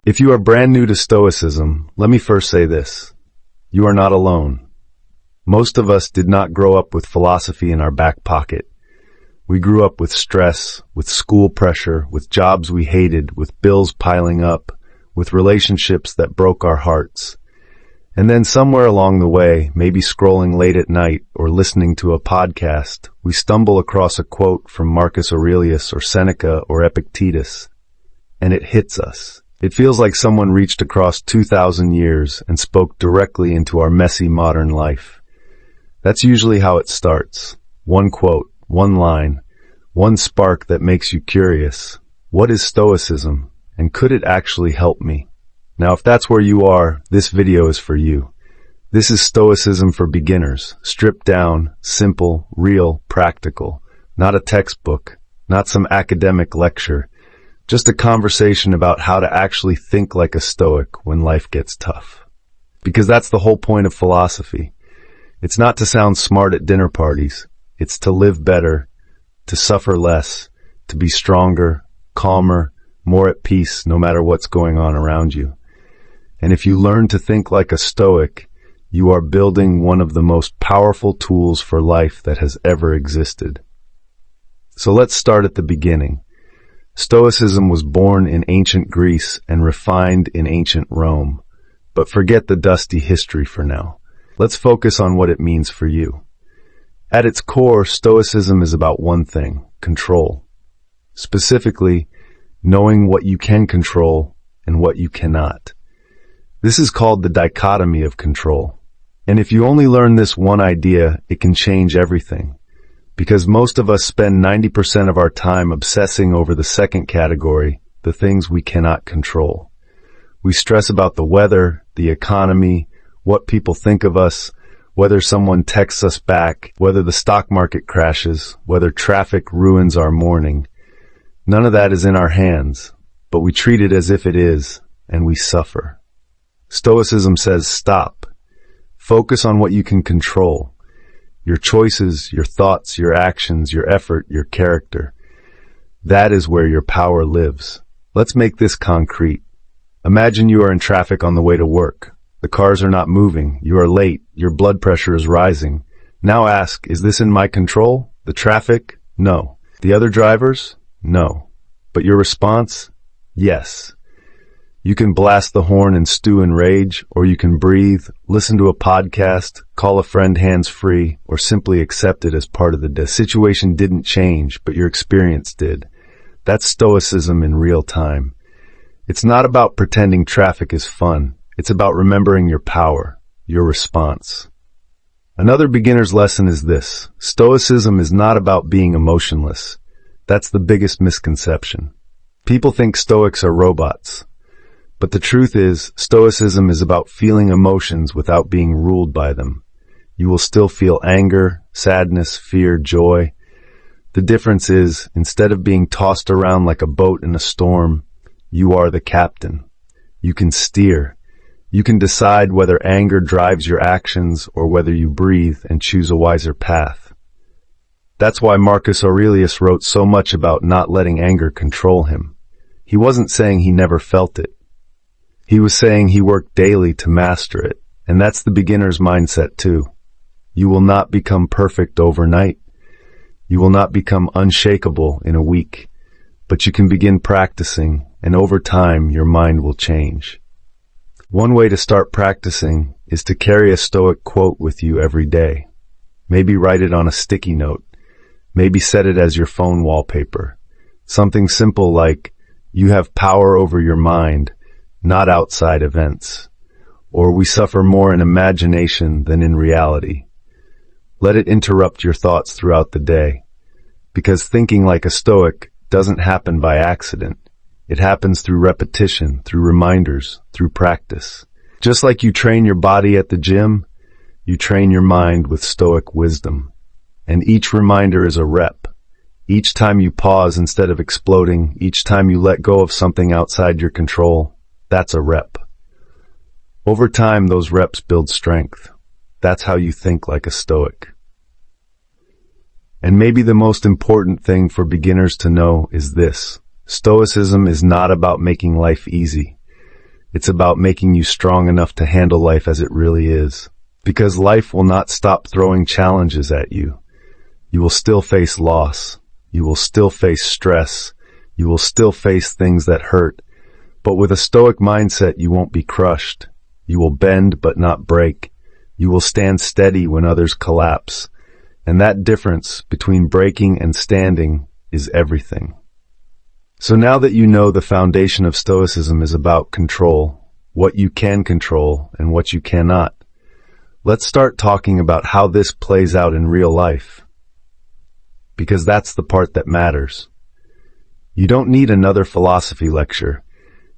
If you are brand new to Stoicism, let me first say this. You are not alone. Most of us did not grow up with philosophy in our back pocket. We grew up with stress, with school pressure, with jobs we hated, with bills piling up, with relationships that broke our hearts. And then somewhere along the way, maybe scrolling late at night or listening to a podcast, we stumble across a quote from Marcus Aurelius or Seneca or Epictetus, and it hits us. It feels like someone reached across 2,000 years and spoke directly into our messy modern life. That's usually how it starts. One quote, one line, one spark that makes you curious. What is Stoicism, and could it actually help me? Now, if that's where you are, this video is for you. This is Stoicism for beginners, stripped down, simple, real, practical. Not a textbook, not some academic lecture. Just a conversation about how to actually think like a Stoic when life gets tough. Because that's the whole point of philosophy. It's not to sound smart at dinner parties. It's to live better, to suffer less, to be stronger, calmer, more at peace no matter what's going on around you. And if you learn to think like a Stoic, you are building one of the most powerful tools for life that has ever existed. So let's start at the beginning. Stoicism was born in ancient Greece and refined in ancient Rome. But forget the dusty history for now. Let's focus on what it means for you. At its core, Stoicism is about one thing: control. Specifically, knowing what you can control and what you cannot. This is called the dichotomy of control. And if you only learn this one idea, it can change everything. Because most of us spend 90% of our time obsessing over the second category, the things we cannot control. We stress about the weather, the economy, what people think of us, whether someone texts us back, whether the stock market crashes, whether traffic ruins our morning. None of that is in our hands, but we treat it as if it is, and we suffer. Stoicism says stop. Focus on what you can control. Your choices, your thoughts, your actions, your effort, your character. That is where your power lives. Let's make this concrete. Imagine you are in traffic on the way to work. The cars are not moving. You are late. Your blood pressure is rising. Now ask, is this in my control? The traffic? No. The other drivers? No. But your response? Yes. You can blast the horn and stew in rage, or you can breathe, listen to a podcast, call a friend hands-free, or simply accept it as part of the day. The situation didn't change, but your experience did. That's Stoicism in real time. It's not about pretending traffic is fun. It's about remembering your power, your response. Another beginner's lesson is this. Stoicism is not about being emotionless. That's the biggest misconception. People think Stoics are robots. But the truth is, Stoicism is about feeling emotions without being ruled by them. You will still feel anger, sadness, fear, joy. The difference is, instead of being tossed around like a boat in a storm, you are the captain. You can steer. You can decide whether anger drives your actions or whether you breathe and choose a wiser path. That's why Marcus Aurelius wrote so much about not letting anger control him. He wasn't saying he never felt it. He was saying he worked daily to master it, and that's the beginner's mindset too. You will not become perfect overnight. You will not become unshakable in a week, but you can begin practicing, and over time your mind will change. One way to start practicing is to carry a Stoic quote with you every day. Maybe write it on a sticky note. Maybe set it as your phone wallpaper. Something simple like, you have power over your mind, not outside events. Or we suffer more in imagination than in reality. Let it interrupt your thoughts throughout the day. Because thinking like a Stoic doesn't happen by accident. It happens through repetition, through reminders, through practice. Just like you train your body at the gym, you train your mind with Stoic wisdom. And each reminder is a rep. Each time you pause instead of exploding, each time you let go of something outside your control, that's a rep. Over time, those reps build strength. That's how you think like a Stoic. And maybe the most important thing for beginners to know is this. Stoicism is not about making life easy. It's about making you strong enough to handle life as it really is. Because life will not stop throwing challenges at you. You will still face loss. You will still face stress. You will still face things that hurt. But with a Stoic mindset, you won't be crushed. You will bend but not break. You will stand steady when others collapse. And that difference between breaking and standing is everything. So now that you know the foundation of Stoicism is about control, what you can control and what you cannot, let's start talking about how this plays out in real life. Because that's the part that matters. You don't need another philosophy lecture.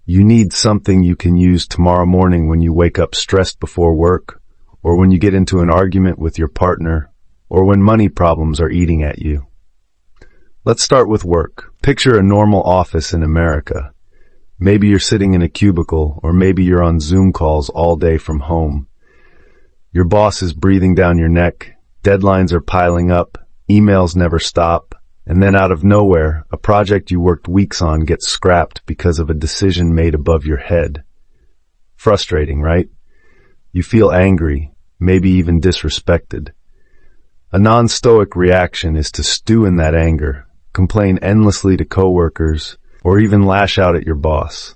You need something you can use tomorrow morning when you wake up stressed before work, or when you get into an argument with your partner, or when money problems are eating at you. Let's start with work. Picture a normal office in America. Maybe you're sitting in a cubicle, or maybe you're on Zoom calls all day from home. Your boss is breathing down your neck, deadlines are piling up, emails never stop, and then out of nowhere, a project you worked weeks on gets scrapped because of a decision made above your head. Frustrating, right? You feel angry, maybe even disrespected. A non-Stoic reaction is to stew in that anger, complain endlessly to coworkers, or even lash out at your boss.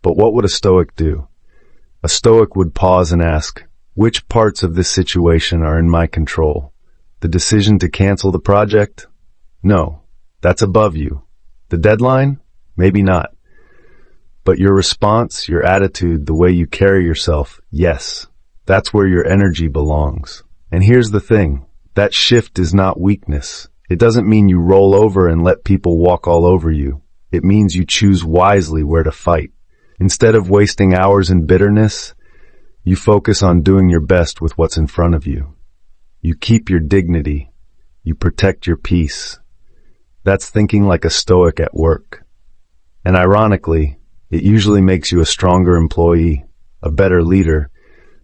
But what would a Stoic do? A Stoic would pause and ask, which parts of this situation are in my control? The decision to cancel the project? No, that's above you. The deadline? Maybe not. But your response, your attitude, the way you carry yourself, yes, that's where your energy belongs. And here's the thing, that shift is not weakness. It doesn't mean you roll over and let people walk all over you. It means you choose wisely where to fight. Instead of wasting hours in bitterness, you focus on doing your best with what's in front of you. You keep your dignity. You protect your peace. That's thinking like a Stoic at work. And ironically, it usually makes you a stronger employee, a better leader,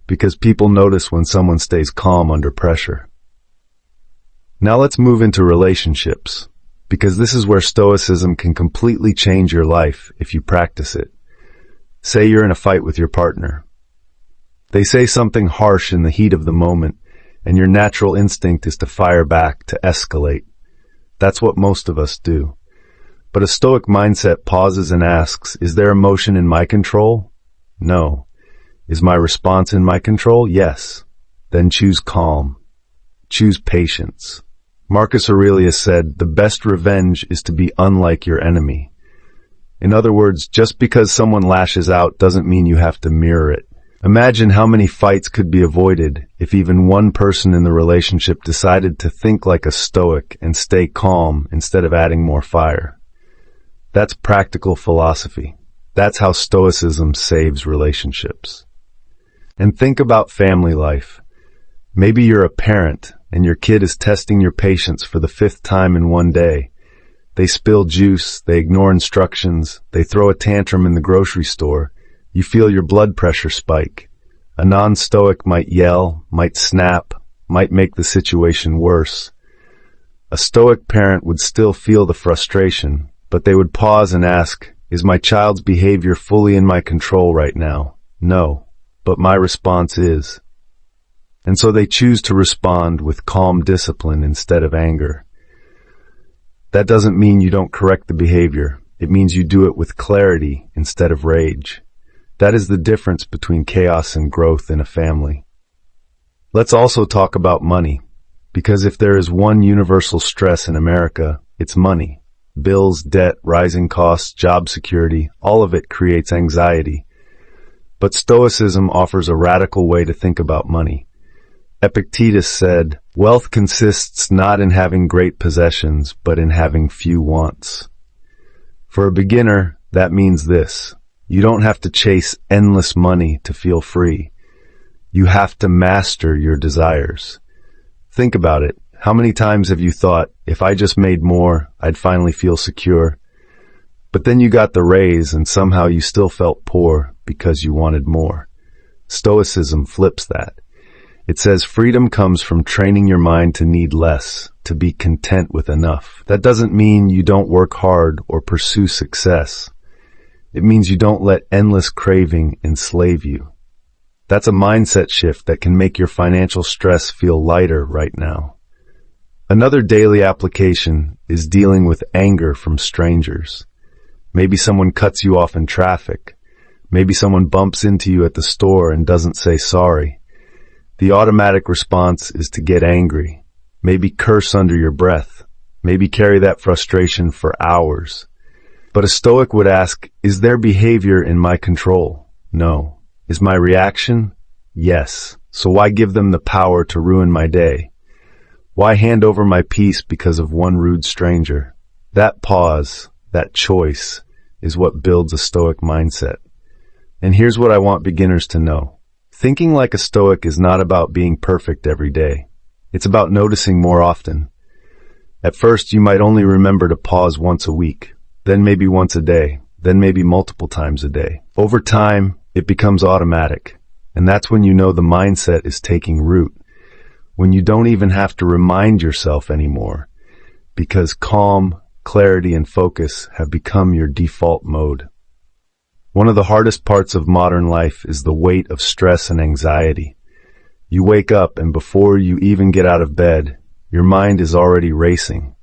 because people notice when someone stays calm under pressure. Now let's move into relationships, because this is where Stoicism can completely change your life if you practice it. Say you're in a fight with your partner. They say something harsh in the heat of the moment, and your natural instinct is to fire back, to escalate. That's what most of us do. But a Stoic mindset pauses and asks, is there emotion in my control? No. Is my response in my control? Yes. Then choose calm. Choose patience. Marcus Aurelius said, the best revenge is to be unlike your enemy. In other words, just because someone lashes out doesn't mean you have to mirror it. Imagine how many fights could be avoided if even one person in the relationship decided to think like a Stoic and stay calm instead of adding more fire. That's practical philosophy. That's how Stoicism saves relationships. And think about family life. Maybe you're a parent and your kid is testing your patience for the 5th time in one day. They spill juice, they ignore instructions, they throw a tantrum in the grocery store. You feel your blood pressure spike. A non-Stoic might yell, might snap, might make the situation worse. A Stoic parent would still feel the frustration, but they would pause and ask, is my child's behavior fully in my control right now? No, but my response is. And so they choose to respond with calm discipline instead of anger. That doesn't mean you don't correct the behavior. It means you do it with clarity instead of rage. That is the difference between chaos and growth in a family. Let's also talk about money, because if there is one universal stress in America, it's money. Bills, debt, rising costs, job security, all of it creates anxiety. But Stoicism offers a radical way to think about money. Epictetus said, wealth consists not in having great possessions, but in having few wants. For a beginner, that means this. You don't have to chase endless money to feel free. You have to master your desires. Think about it. How many times have you thought, if I just made more, I'd finally feel secure? But then you got the raise and somehow you still felt poor because you wanted more. Stoicism flips that. It says freedom comes from training your mind to need less, to be content with enough. That doesn't mean you don't work hard or pursue success. It means you don't let endless craving enslave you. That's a mindset shift that can make your financial stress feel lighter right now. Another daily application is dealing with anger from strangers. Maybe someone cuts you off in traffic. Maybe someone bumps into you at the store and doesn't say sorry. The automatic response is to get angry. Maybe curse under your breath. Maybe carry that frustration for hours. But a Stoic would ask, is their behavior in my control? No. Is my reaction? Yes. So why give them the power to ruin my day? Why hand over my peace because of one rude stranger? That pause, that choice, is what builds a Stoic mindset. And here's what I want beginners to know. Thinking like a Stoic is not about being perfect every day. It's about noticing more often. At first, you might only remember to pause once a week, then maybe once a day, then maybe multiple times a day. Over time, it becomes automatic, and that's when you know the mindset is taking root, when you don't even have to remind yourself anymore, because calm, clarity, and focus have become your default mode. One of the hardest parts of modern life is the weight of stress and anxiety. You wake up, and before you even get out of bed, your mind is already racing.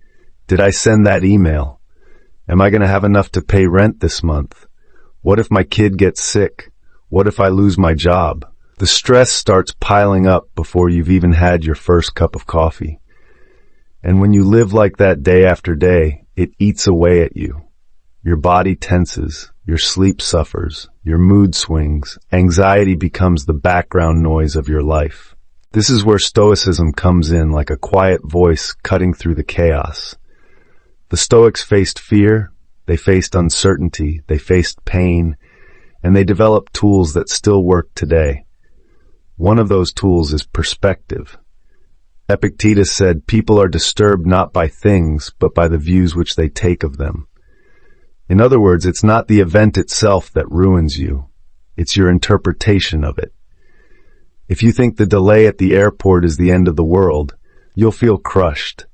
Did I send that email? Am I going to have enough to pay rent this month? What if my kid gets sick? What if I lose my job? The stress starts piling up before you've even had your first cup of coffee. And when you live like that day after day, it eats away at you. Your body tenses, your sleep suffers, your mood swings, anxiety becomes the background noise of your life. This is where Stoicism comes in like a quiet voice cutting through the chaos. The Stoics faced fear, they faced uncertainty, they faced pain, and they developed tools that still work today. One of those tools is perspective. Epictetus said, "People are disturbed not by things, but by the views which they take of them." In other words, it's not the event itself that ruins you. It's your interpretation of it. If you think the delay at the airport is the end of the world, you'll feel crushed.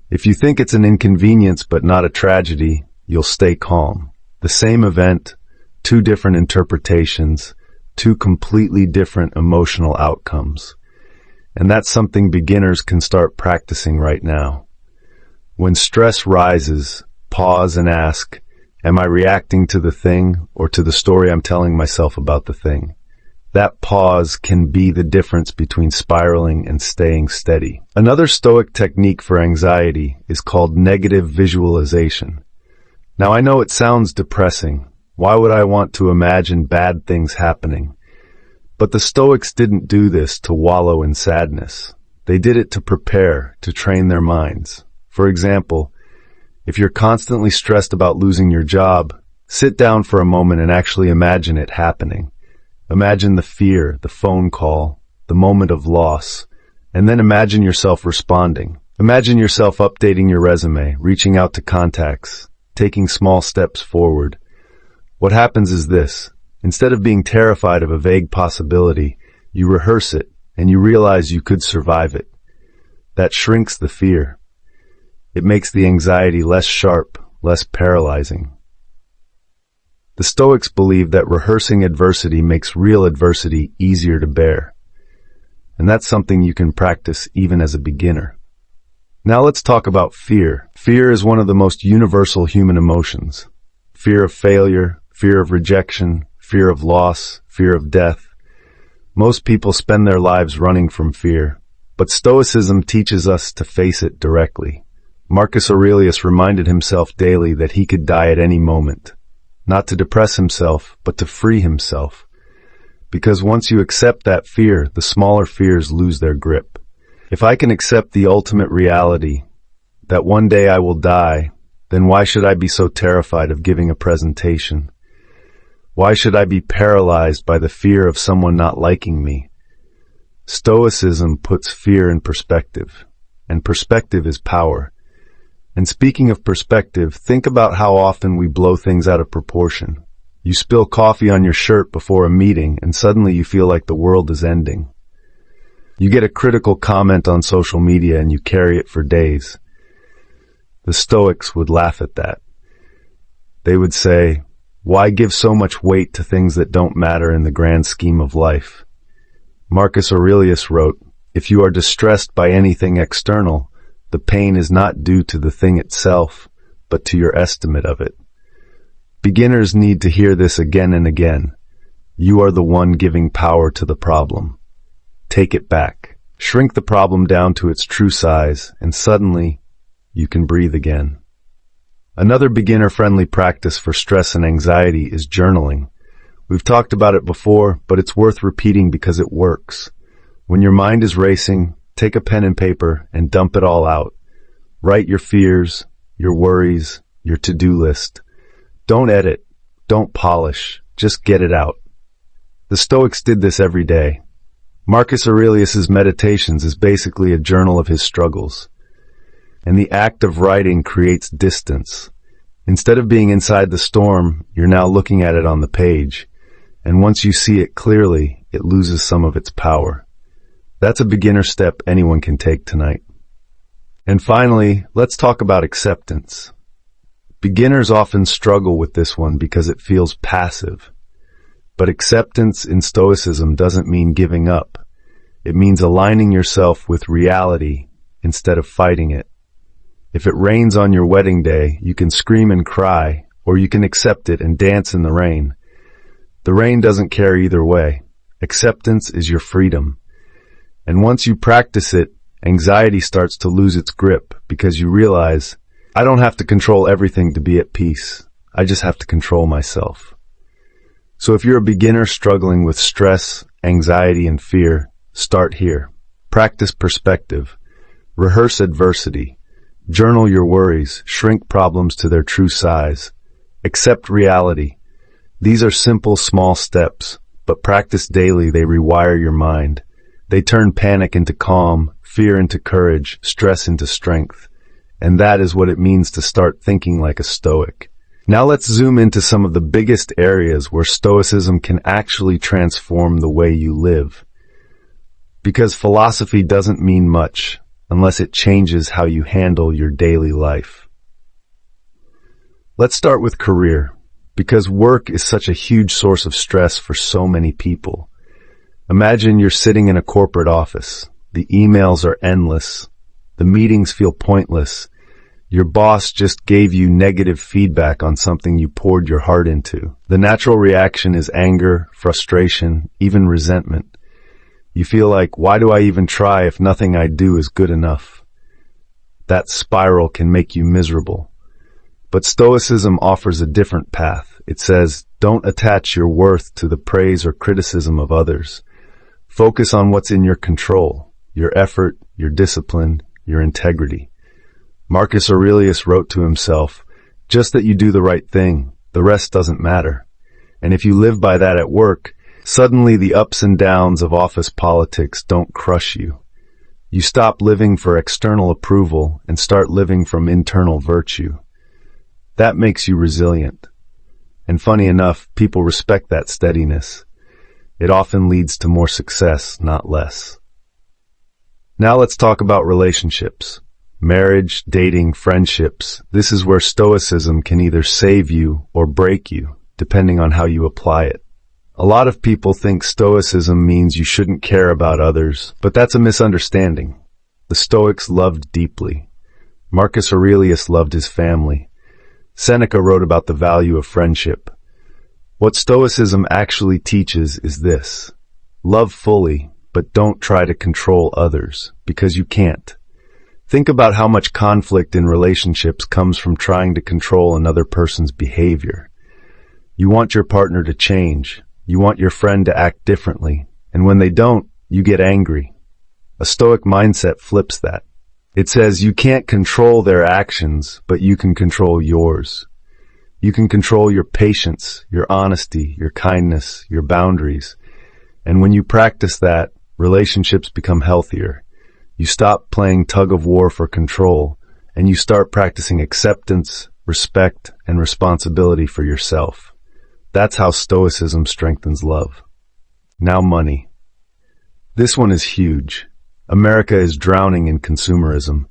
If you think it's an inconvenience but not a tragedy, you'll stay calm. The same event, two different interpretations, two completely different emotional outcomes. And that's something beginners can start practicing right now. When stress rises, pause and ask, am I reacting to the thing or to the story I'm telling myself about the thing? That pause can be the difference between spiraling and staying steady. Another Stoic technique for anxiety is called negative visualization. Now I know it sounds depressing. Why would I want to imagine bad things happening? But the Stoics didn't do this to wallow in sadness. They did it to prepare, to train their minds. For example, if you're constantly stressed about losing your job, sit down for a moment and actually imagine it happening. Imagine the fear, the phone call, the moment of loss, and then imagine yourself responding. Imagine yourself updating your resume, reaching out to contacts, taking small steps forward. What happens is this. Instead of being terrified of a vague possibility, you rehearse it and you realize you could survive it. That shrinks the fear. It makes the anxiety less sharp, less paralyzing. The Stoics believe that rehearsing adversity makes real adversity easier to bear. And that's something you can practice even as a beginner. Now let's talk about fear. Fear is one of the most universal human emotions. Fear of failure, fear of rejection, fear of loss, fear of death. Most people spend their lives running from fear, but Stoicism teaches us to face it directly. Marcus Aurelius reminded himself daily that he could die at any moment. Not to depress himself, but to free himself. Because once you accept that fear, the smaller fears lose their grip. If I can accept the ultimate reality, that one day I will die, then why should I be so terrified of giving a presentation? Why should I be paralyzed by the fear of someone not liking me? Stoicism puts fear in perspective, and perspective is power. And speaking of perspective, think about how often we blow things out of proportion. You spill coffee on your shirt before a meeting, and suddenly you feel like the world is ending. You get a critical comment on social media and you carry it for days. The Stoics would laugh at that. They would say, "Why give so much weight to things that don't matter in the grand scheme of life?" Marcus Aurelius wrote, "If you are distressed by anything external, the pain is not due to the thing itself, but to your estimate of it." Beginners need to hear this again and again. You are the one giving power to the problem. Take it back. Shrink the problem down to its true size, and suddenly, you can breathe again. Another beginner-friendly practice for stress and anxiety is journaling. We've talked about it before, but it's worth repeating because it works. When your mind is racing, take a pen and paper and dump it all out. Write your fears, your worries, your to-do list. Don't edit, don't polish, just get it out. The Stoics did this every day. Marcus Aurelius's Meditations is basically a journal of his struggles. And the act of writing creates distance. Instead of being inside the storm, you're now looking at it on the page. And once you see it clearly, it loses some of its power. That's a beginner step anyone can take tonight. And finally, let's talk about acceptance. Beginners often struggle with this one because it feels passive. But acceptance in Stoicism doesn't mean giving up. It means aligning yourself with reality instead of fighting it. If it rains on your wedding day, you can scream and cry, or you can accept it and dance in the rain. The rain doesn't care either way. Acceptance is your freedom. And once you practice it, anxiety starts to lose its grip because you realize, I don't have to control everything to be at peace. I just have to control myself. So if you're a beginner struggling with stress, anxiety, and fear, start here. Practice perspective. Rehearse adversity. Journal your worries. Shrink problems to their true size. Accept reality. These are simple, small steps, but practice daily, they rewire your mind. They turn panic into calm, fear into courage, stress into strength. And that is what it means to start thinking like a Stoic. Now let's zoom into some of the biggest areas where Stoicism can actually transform the way you live. Because philosophy doesn't mean much unless it changes how you handle your daily life. Let's start with career, because work is such a huge source of stress for so many people. Imagine you're sitting in a corporate office. The emails are endless. The meetings feel pointless. Your boss just gave you negative feedback on something you poured your heart into. The natural reaction is anger, frustration, even resentment. You feel like, why do I even try if nothing I do is good enough? That spiral can make you miserable. But Stoicism offers a different path. It says, don't attach your worth to the praise or criticism of others. Focus on what's in your control, your effort, your discipline, your integrity. Marcus Aurelius wrote to himself, just that you do the right thing, the rest doesn't matter. And if you live by that at work, suddenly the ups and downs of office politics don't crush you. You stop living for external approval and start living from internal virtue. That makes you resilient. And funny enough, people respect that steadiness. It often leads to more success, not less. Now let's talk about relationships. Marriage, dating, friendships. This is where Stoicism can either save you or break you, depending on how you apply it. A lot of people think Stoicism means you shouldn't care about others, but that's a misunderstanding. The Stoics loved deeply. Marcus Aurelius loved his family. Seneca wrote about the value of friendship. What Stoicism actually teaches is this: love fully, but don't try to control others, because you can't. Think about how much conflict in relationships comes from trying to control another person's behavior. You want your partner to change. You want your friend to act differently. And when they don't, you get angry. A Stoic mindset flips that. It says you can't control their actions, but you can control yours. You can control your patience, your honesty, your kindness, your boundaries. And when you practice that, relationships become healthier. You stop playing tug of war for control, and you start practicing acceptance, respect, and responsibility for yourself. That's how Stoicism strengthens love. Now money. This one is huge. America is drowning in consumerism.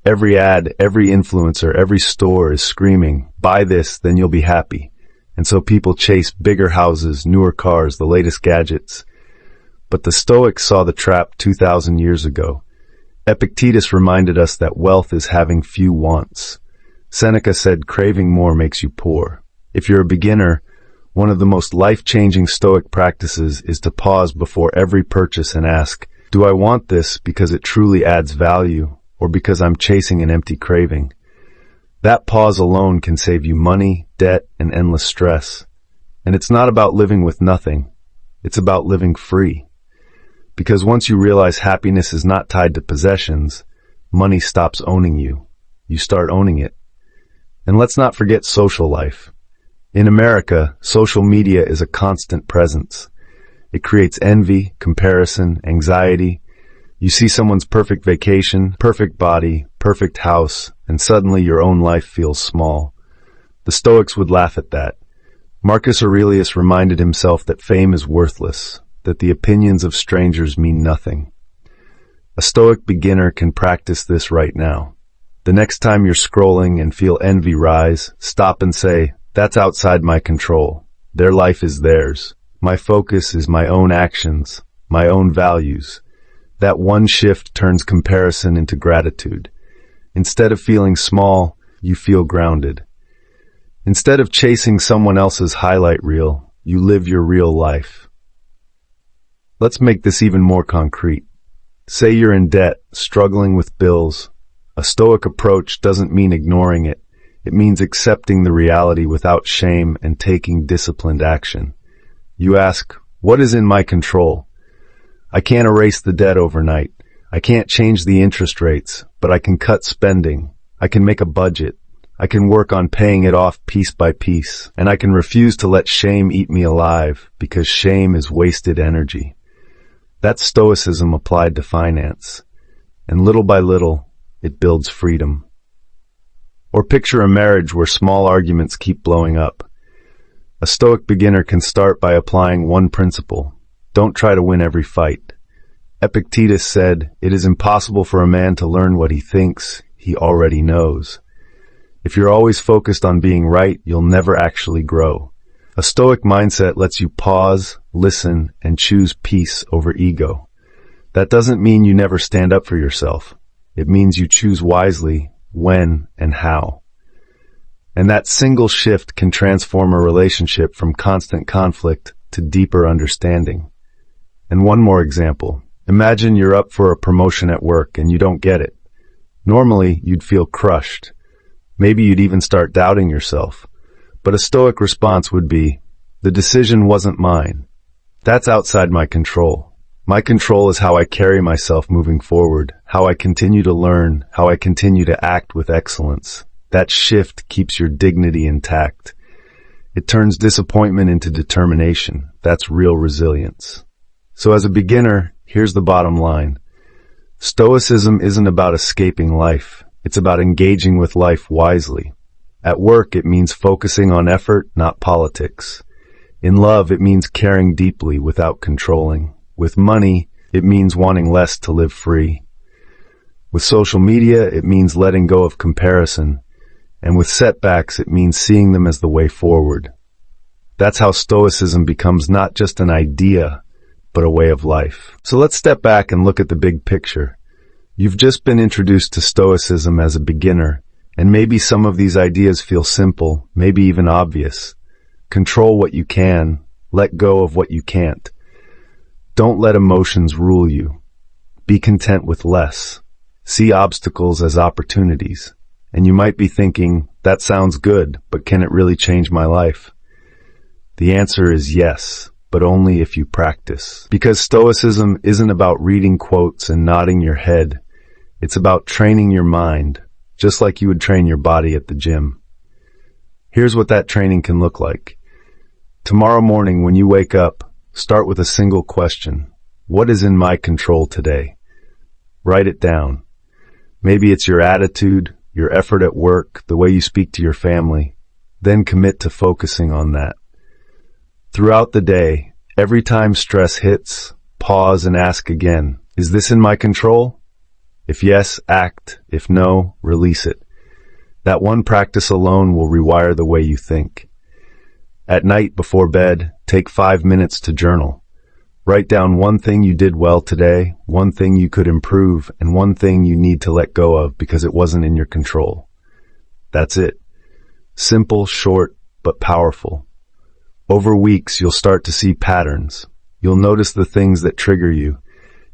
Every ad, every influencer, every store is screaming, buy this, then you'll be happy. And so people chase bigger houses, newer cars, the latest gadgets. But the Stoics saw the trap 2,000 years ago. Epictetus reminded us that wealth is having few wants. Seneca said craving more makes you poor. If you're a beginner, one of the most life-changing Stoic practices is to pause before every purchase and ask, do I want this because it truly adds value, or because I'm chasing an empty craving? That pause alone can save you money, debt, and endless stress. And it's not about living with nothing. It's about living free. Because once you realize happiness is not tied to possessions, money stops owning you. You start owning it. And let's not forget social life. In America, social media is a constant presence. It creates envy, comparison, anxiety. You see someone's perfect vacation, perfect body, perfect house, and suddenly your own life feels small. The Stoics would laugh at that. Marcus Aurelius reminded himself that fame is worthless, that the opinions of strangers mean nothing. A Stoic beginner can practice this right now. The next time you're scrolling and feel envy rise, stop and say, that's outside my control. Their life is theirs. My focus is my own actions, my own values. That one shift turns comparison into gratitude. Instead of feeling small, you feel grounded. Instead of chasing someone else's highlight reel, you live your real life. Let's make this even more concrete. Say you're in debt, struggling with bills. A Stoic approach doesn't mean ignoring it. It means accepting the reality without shame and taking disciplined action. You ask, what is in my control? I can't erase the debt overnight. I can't change the interest rates, but I can cut spending. I can make a budget. I can work on paying it off piece by piece. And I can refuse to let shame eat me alive, because shame is wasted energy. That's Stoicism applied to finance. And little by little, it builds freedom. Or picture a marriage where small arguments keep blowing up. A Stoic beginner can start by applying one principle. Don't try to win every fight. Epictetus said, it is impossible for a man to learn what he thinks he already knows. If you're always focused on being right, you'll never actually grow. A Stoic mindset lets you pause, listen, and choose peace over ego. That doesn't mean you never stand up for yourself. It means you choose wisely when and how. And that single shift can transform a relationship from constant conflict to deeper understanding. And one more example. Imagine you're up for a promotion at work and you don't get it. Normally, you'd feel crushed. Maybe you'd even start doubting yourself. But a Stoic response would be, the decision wasn't mine. That's outside my control. My control is how I carry myself moving forward, how I continue to learn, how I continue to act with excellence. That shift keeps your dignity intact. It turns disappointment into determination. That's real resilience. So as a beginner, here's the bottom line. Stoicism isn't about escaping life. It's about engaging with life wisely. At work, it means focusing on effort, not politics. In love, it means caring deeply without controlling. With money, it means wanting less to live free. With social media, it means letting go of comparison. And with setbacks, it means seeing them as the way forward. That's how Stoicism becomes not just an idea, but a way of life. So let's step back and look at the big picture. You've just been introduced to Stoicism as a beginner, and maybe some of these ideas feel simple, maybe even obvious. Control what you can, let go of what you can't. Don't let emotions rule you. Be content with less. See obstacles as opportunities. And you might be thinking, that sounds good, but can it really change my life? The answer is yes, but only if you practice. Because Stoicism isn't about reading quotes and nodding your head. It's about training your mind, just like you would train your body at the gym. Here's what that training can look like. Tomorrow morning when you wake up, start with a single question. What is in my control today? Write it down. Maybe it's your attitude, your effort at work, the way you speak to your family. Then commit to focusing on that. Throughout the day, every time stress hits, pause and ask again, Is this in my control? If yes, act. If no, release it. That one practice alone will rewire the way you think. At night before bed, take 5 minutes to journal. Write down one thing you did well today, one thing you could improve, and one thing you need to let go of because it wasn't in your control. That's it. Simple, short, but powerful. Over weeks, you'll start to see patterns. You'll notice the things that trigger you.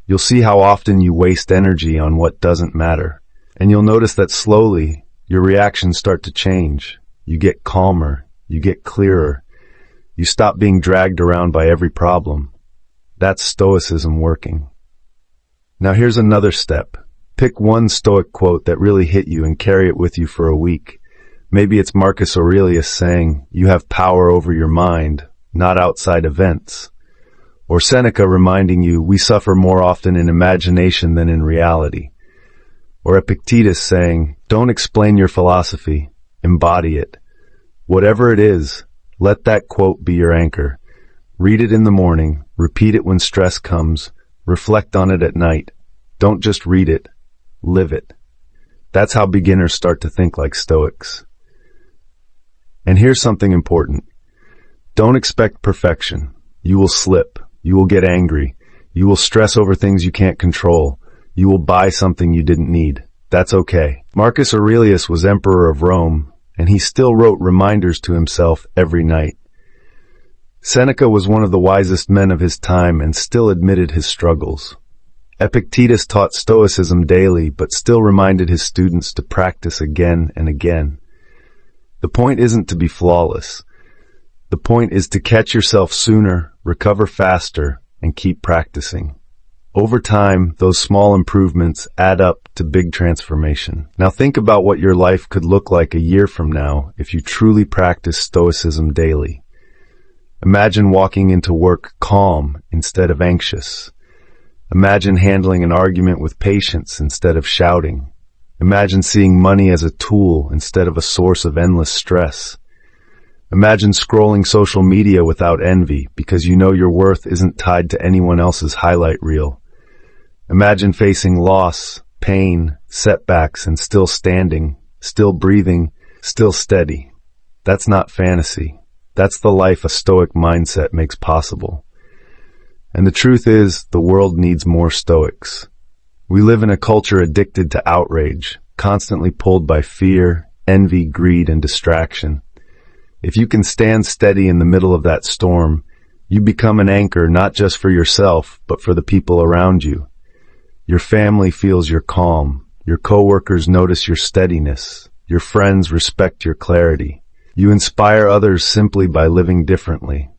You'll see how often you waste energy on what doesn't matter. And you'll notice that slowly, your reactions start to change. You get calmer. You get clearer. You stop being dragged around by every problem. That's Stoicism working. Now here's another step. Pick one Stoic quote that really hit you and carry it with you for a week. Maybe it's Marcus Aurelius saying, "You have power over your mind, not outside events." Or Seneca reminding you, "We suffer more often in imagination than in reality." Or Epictetus saying, "Don't explain your philosophy, embody it." Whatever it is, let that quote be your anchor. Read it in the morning, repeat it when stress comes, reflect on it at night. Don't just read it, live it. That's how beginners start to think like Stoics. And here's something important. Don't expect perfection. You will slip. You will get angry. You will stress over things you can't control. You will buy something you didn't need. That's okay. Marcus Aurelius was emperor of Rome, and he still wrote reminders to himself every night. Seneca was one of the wisest men of his time and still admitted his struggles. Epictetus taught Stoicism daily, but still reminded his students to practice again and again. The point isn't to be flawless. The point is to catch yourself sooner, recover faster, and keep practicing. Over time, those small improvements add up to big transformation. Now think about what your life could look like a year from now if you truly practice Stoicism daily. Imagine walking into work calm instead of anxious. Imagine handling an argument with patience instead of shouting. Imagine seeing money as a tool instead of a source of endless stress. Imagine scrolling social media without envy because you know your worth isn't tied to anyone else's highlight reel. Imagine facing loss, pain, setbacks, and still standing, still breathing, still steady. That's not fantasy. That's the life a Stoic mindset makes possible. And the truth is, the world needs more Stoics. We live in a culture addicted to outrage, constantly pulled by fear, envy, greed, and distraction. If you can stand steady in the middle of that storm, you become an anchor not just for yourself, but for the people around you. Your family feels your calm. Your coworkers notice your steadiness. Your friends respect your clarity. You inspire others simply by living differently.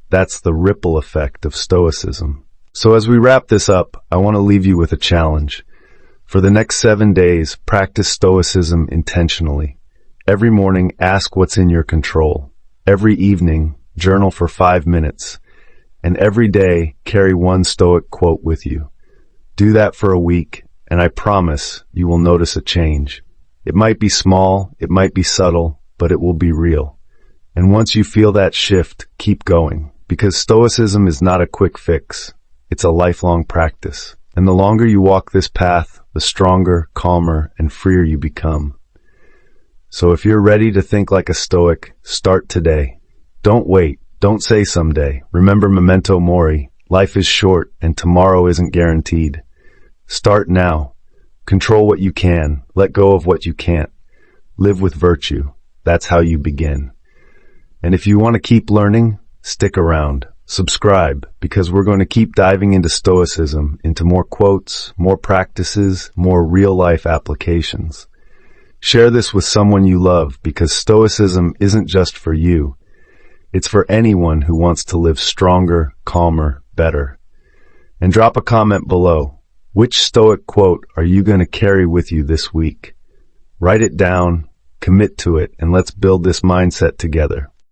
That's the ripple effect of Stoicism. So as we wrap this up, I want to leave you with a challenge. For the next 7 days, practice Stoicism intentionally. Every morning, ask what's in your control. Every evening, journal for 5 minutes. And every day, carry one Stoic quote with you. Do that for a week, and I promise you will notice a change. It might be small, it might be subtle, but it will be real. And once you feel that shift, keep going. Because Stoicism is not a quick fix. It's a lifelong practice. And the longer you walk this path, the stronger, calmer, and freer you become. So if you're ready to think like a Stoic, start today. Don't wait. Don't say someday. Remember memento mori. Life is short, and tomorrow isn't guaranteed. Start now. Control what you can. Let go of what you can't. Live with virtue. That's how you begin. And if you want to keep learning, stick around. Subscribe, because we're going to keep diving into Stoicism, into more quotes, more practices, more real-life applications. Share this with someone you love, because Stoicism isn't just for you. It's for anyone who wants to live stronger, calmer, better. And drop a comment below. Which Stoic quote are you going to carry with you this week? Write it down, commit to it, and let's build this mindset together.